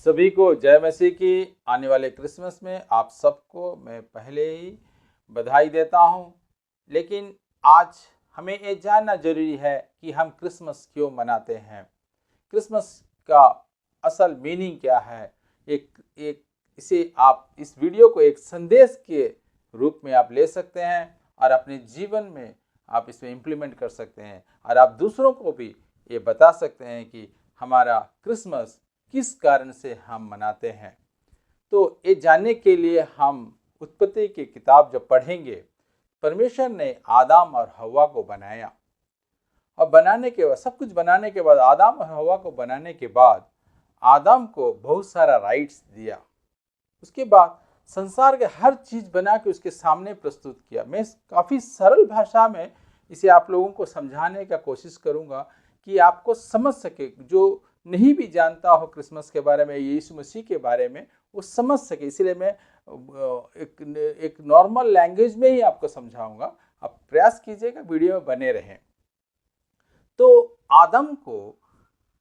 सभी को जय मसीह की। आने वाले क्रिसमस में आप सबको मैं पहले ही बधाई देता हूं। लेकिन आज हमें ये जानना जरूरी है कि हम क्रिसमस क्यों मनाते हैं, क्रिसमस का असल मीनिंग क्या है। एक एक इसे आप इस वीडियो को एक संदेश के रूप में आप ले सकते हैं और अपने जीवन में आप इसमें इम्प्लीमेंट कर सकते हैं और आप दूसरों को भी ये बता सकते हैं कि हमारा क्रिसमस किस कारण से हम मनाते हैं। तो ये जानने के लिए हम उत्पत्ति की किताब जब पढ़ेंगे, परमेश्वर ने आदम और हव्वा को बनाया और बनाने के बाद सब कुछ बनाने के बाद आदम और हव्वा को बनाने के बाद आदम को बहुत सारा राइट्स दिया। उसके बाद संसार के हर चीज बना के उसके सामने प्रस्तुत किया। मैं काफी सरल भाषा में इसे आप लोगों को समझाने का कोशिश करूंगा कि आपको समझ सके। जो नहीं भी जानता हो क्रिसमस के बारे में, यीशु मसीह के बारे में, वो समझ सके। इसलिए मैं एक नॉर्मल लैंग्वेज में ही आपको समझाऊंगा। आप प्रयास कीजिएगा वीडियो में बने रहें। तो आदम को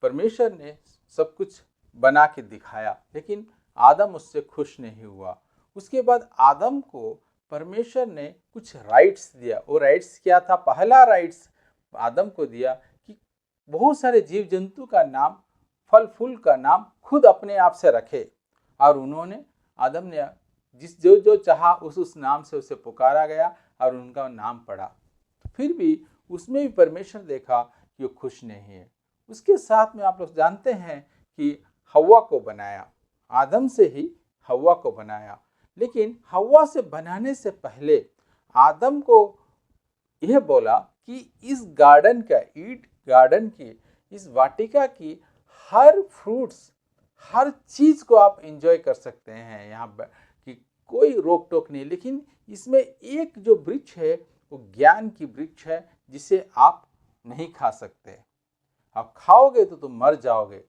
परमेश्वर ने सब कुछ बना के दिखाया, लेकिन आदम उससे खुश नहीं हुआ। उसके बाद आदम को परमेश्वर ने कुछ राइट्स दिया। वो राइट्स क्या था? पहला राइट्स आदम को दिया कि बहुत सारे जीव जंतु का नाम, फल फूल का नाम खुद अपने आप से रखे। और उन्होंने, आदम ने जिस जो जो चाहा उस नाम से उसे पुकारा गया और उनका नाम पड़ा। फिर भी उसमें भी परमेश्वर देखा कि वो खुश नहीं है। उसके साथ में आप लोग जानते हैं कि हव्वा को बनाया, आदम से ही हव्वा को बनाया। लेकिन हव्वा से बनाने से पहले आदम को यह बोला कि इस गार्डन का, ईड गार्डन की, इस वाटिका की हर फ्रूट्स, हर चीज को आप एंजॉय कर सकते हैं यहाँ कि कोई रोक टोक नहीं। लेकिन इसमें एक जो वृक्ष है वो ज्ञान की वृक्ष है, जिसे आप नहीं खा सकते। आप खाओगे तो तुम मर जाओगे।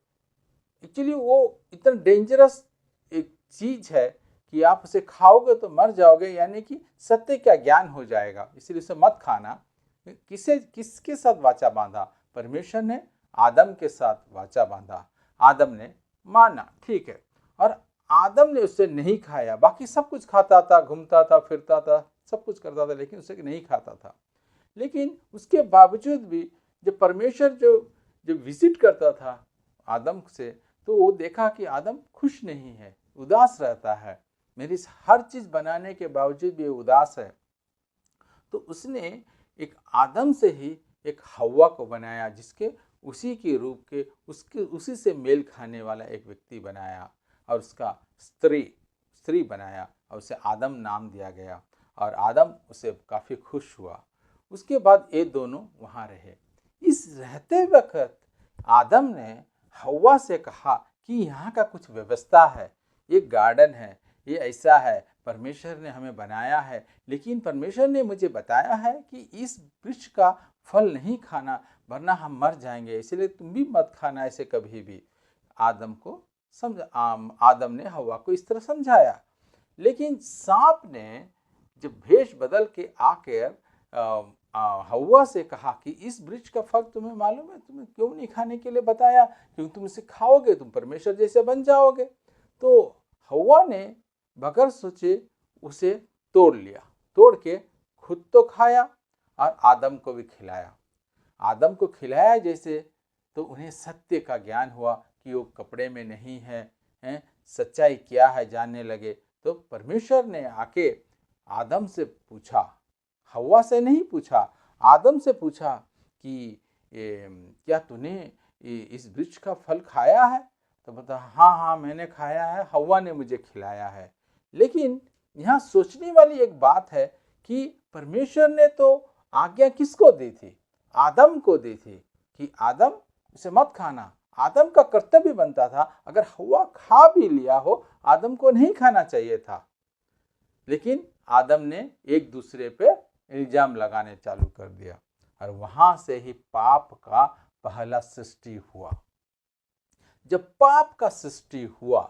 एक्चुअली वो इतना डेंजरस एक चीज है कि आप उसे खाओगे तो मर जाओगे, यानी कि सत्य का ज्ञान हो जाएगा, इसलिए उसे मत खाना। किसके साथ वाचा बांधा? परमेश्वर ने आदम के साथ वाचा बांधा। आदम ने माना, ठीक है, और आदम ने उससे नहीं खाया। बाकी सब कुछ खाता था, घूमता था, फिरता था, सब कुछ करता था, लेकिन उसे नहीं खाता था। लेकिन उसके बावजूद भी जब परमेश्वर जो विजिट करता था आदम से, तो वो देखा कि आदम खुश नहीं है, उदास रहता है। मेरी हर चीज बनाने के बावजूद भी उदास है। तो उसने एक आदम से ही एक हव्वा को बनाया, जिसके उसी के रूप के, उसके उसी से मेल खाने वाला एक व्यक्ति बनाया और उसका स्त्री बनाया और उसे आदम नाम दिया गया। और आदम उसे काफी खुश हुआ। उसके बाद ये दोनों वहां रहे। इस रहते वक्त आदम ने हव्वा से कहा कि यहाँ का कुछ व्यवस्था है, ये गार्डन है, ये ऐसा है, परमेश्वर ने हमें बनाया है, लेकिन परमेश्वर ने मुझे बताया है कि इस वृक्ष का फल नहीं खाना वरना हम मर जाएंगे, इसलिए तुम भी मत खाना ऐसे कभी भी। आदम को आदम ने हव्वा को इस तरह समझाया। लेकिन सांप ने जब भेष बदल के आकर हव्वा से कहा कि इस वृक्ष का फल तुम्हें मालूम है, तुम्हें क्यों नहीं खाने के लिए बताया? क्योंकि तुम इसे खाओगे तुम परमेश्वर जैसे बन जाओगे। तो हव्वा ने बगैर सोचे उसे तोड़ लिया, तोड़ के खुद तो खाया और आदम को भी खिलाया। आदम को खिलाया जैसे, तो उन्हें सत्य का ज्ञान हुआ कि वो कपड़े में नहीं है, सच्चाई क्या है जानने लगे। तो परमेश्वर ने आके आदम से पूछा, हव्वा से नहीं पूछा, आदम से पूछा कि क्या तूने इस वृक्ष का फल खाया है? तो बता, हाँ हाँ मैंने खाया है, हव्वा ने मुझे खिलाया है। लेकिन यहाँ सोचने वाली एक बात है कि परमेश्वर ने तो आज्ञा किसको दी थी? आदम को दी थी कि आदम इसे मत खाना। आदम का कर्तव्य बनता था, अगर हव्वा खा भी लिया हो आदम को नहीं खाना चाहिए था। लेकिन आदम ने एक दूसरे पे इल्जाम लगाने चालू कर दिया और वहां से ही पाप का पहला सृष्टि हुआ। जब पाप का सृष्टि हुआ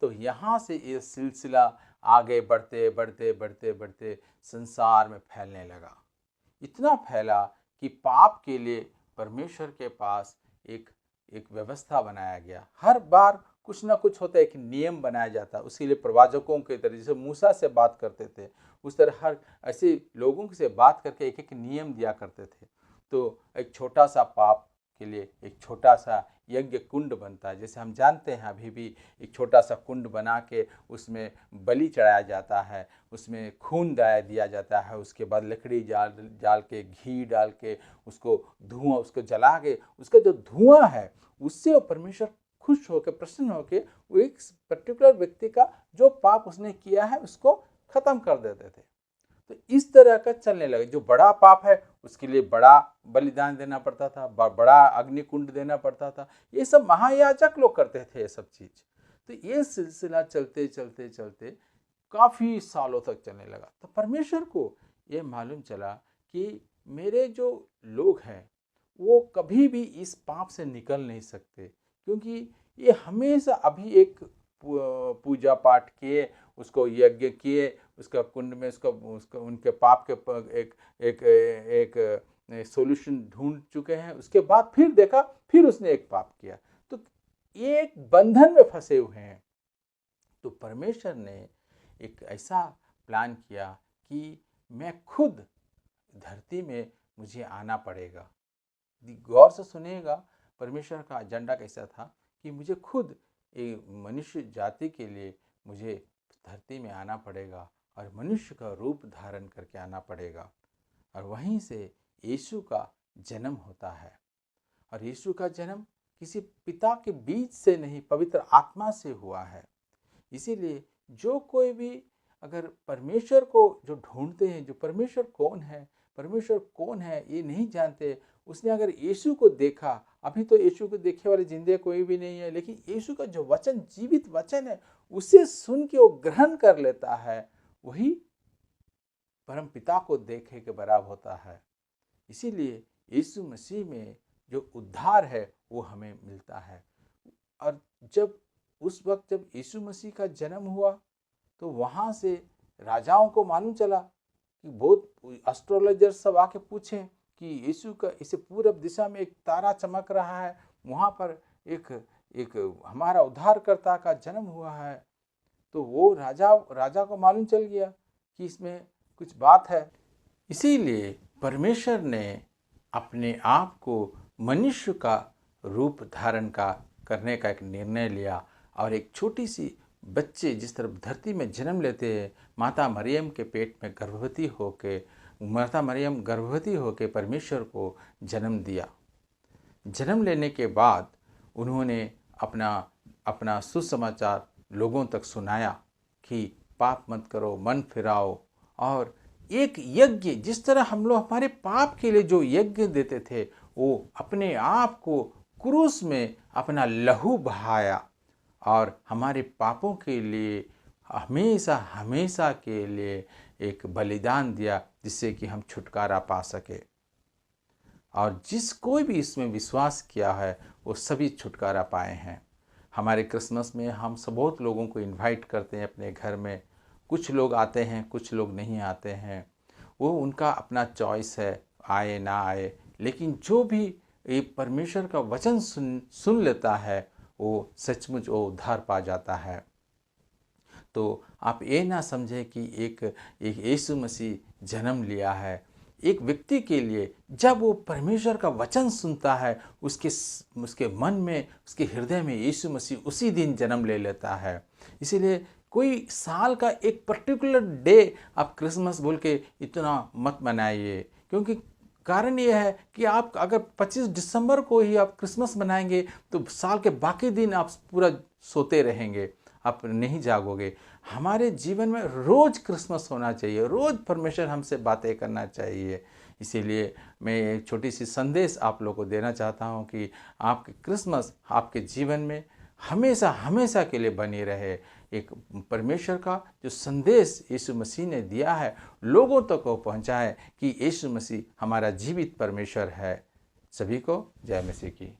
तो यहां से ये सिलसिला आगे बढ़ते बढ़ते बढ़ते बढ़ते संसार में फैलने लगा। इतना फैला कि पाप के लिए परमेश्वर के पास एक व्यवस्था बनाया गया। हर बार कुछ ना कुछ होता है, एक नियम बनाया जाता है। उसके लिए प्रवाचकों के तरह, जैसे मूसा से बात करते थे उस तरह हर ऐसे लोगों से बात करके एक एक नियम दिया करते थे। तो एक छोटा सा पाप के लिए एक छोटा सा यज्ञ कुंड बनता है। जैसे हम जानते हैं अभी भी एक छोटा सा कुंड बना के उसमें बलि चढ़ाया जाता है, उसमें खून दिया जाता है, उसके बाद लकड़ी जाल के घी डाल के उसको धुआं उसको जला के उसका जो धुआं है उससे वो परमेश्वर खुश होकर प्रसन्न होकर वो एक पर्टिकुलर व्यक्ति का जो पाप उसने किया है उसको खत्म कर देते थे। तो इस तरह का चलने लगे। जो बड़ा पाप है उसके लिए बड़ा बलिदान देना पड़ता था, बड़ा अग्निकुंड देना पड़ता था। ये सब महायाजक लोग करते थे ये सब चीज। तो ये सिलसिला चलते चलते चलते काफी सालों तक चलने लगा। तो परमेश्वर को ये मालूम चला कि मेरे जो लोग हैं वो कभी भी इस पाप से निकल नहीं सकते, क्योंकि ये हमेशा अभी एक पूजा पाठ किए, उसको यज्ञ किए, उसका कुंड में उसका उनके पाप के एक सॉल्यूशन ढूंढ चुके हैं। उसके बाद फिर देखा, फिर उसने एक पाप किया, तो ये एक बंधन में फंसे हुए हैं। तो परमेश्वर ने एक ऐसा प्लान किया कि मैं खुद धरती में मुझे आना पड़ेगा। गौर से सुनिएगा, परमेश्वर का एजेंडा कैसा था कि मुझे खुद मनुष्य जाति के लिए मुझे धरती में आना पड़ेगा और मनुष्य का रूप धारण करके आना पड़ेगा। और वहीं से यीशु का जन्म होता है। और यीशु का जन्म किसी पिता के बीच से नहीं, पवित्र आत्मा से हुआ है। इसीलिए जो कोई भी अगर परमेश्वर को जो ढूंढते हैं, जो परमेश्वर कौन है ये नहीं जानते, उसने अगर यीशु को देखा, अभी तो यीशु को देखने वाले जिंदे कोई भी नहीं है, लेकिन यीशु का जो वचन जीवित वचन है उसे सुन के वो ग्रहण कर लेता है, वही परम पिता को देखे के बराबर होता है। इसीलिए यीशु मसीह में जो उद्धार है वो हमें मिलता है। और जब उस वक्त जब यीशु मसीह का जन्म हुआ तो वहाँ से राजाओं को मालूम चला कि बहुत एस्ट्रोलॉजर सब आके पूछे कि यीशु का इसे पूरब दिशा में एक तारा चमक रहा है, वहाँ पर एक हमारा उद्धारकर्ता का जन्म हुआ है। तो वो राजा को मालूम चल गया कि इसमें कुछ बात है। इसीलिए परमेश्वर ने अपने आप को मनुष्य का रूप धारण करने का एक निर्णय लिया और एक छोटी सी बच्चे जिस तरह धरती में जन्म लेते हैं, माता मरियम के पेट में गर्भवती होके परमेश्वर को जन्म दिया। जन्म लेने के बाद उन्होंने अपना सुसमाचार लोगों तक सुनाया कि पाप मत करो, मन फिराओ। और एक यज्ञ, जिस तरह हम लोग हमारे पाप के लिए जो यज्ञ देते थे, वो अपने आप को क्रूस में अपना लहू बहाया और हमारे पापों के लिए हमेशा के लिए एक बलिदान दिया, जिससे कि हम छुटकारा पा सके। और कोई भी इसमें विश्वास किया है वो सभी छुटकारा पाए हैं। हमारे क्रिसमस में हम सब बहुत लोगों को इनवाइट करते हैं अपने घर में। कुछ लोग आते हैं, कुछ लोग नहीं आते हैं, वो उनका अपना चॉइस है, आए ना आए। लेकिन जो भी ये परमेश्वर का वचन सुन लेता है वो सचमुच वो उद्धार पा जाता है। तो आप ये ना समझें कि एक यीशु मसीह जन्म लिया है। एक व्यक्ति के लिए जब वो परमेश्वर का वचन सुनता है, उसके मन में, उसके हृदय में यीशु मसीह उसी दिन जन्म ले लेता है। इसीलिए कोई साल का एक पर्टिकुलर डे आप क्रिसमस बोल के इतना मत मनाइए, क्योंकि कारण ये है कि आप अगर 25 दिसंबर को ही आप क्रिसमस मनाएंगे तो साल के बाकी दिन आप पूरा सोते रहेंगे, आप नहीं जागोगे। हमारे जीवन में रोज़ क्रिसमस होना चाहिए, रोज़ परमेश्वर हमसे बातें करना चाहिए। इसीलिए मैं एक छोटी सी संदेश आप लोगों को देना चाहता हूँ कि आपके क्रिसमस आपके जीवन में हमेशा के लिए बनी रहे। एक परमेश्वर का जो संदेश यीशु मसीह ने दिया है लोगों तक को पहुँचाए कि यीशु मसीह हमारा जीवित परमेश्वर है। सभी को जय मसीह की।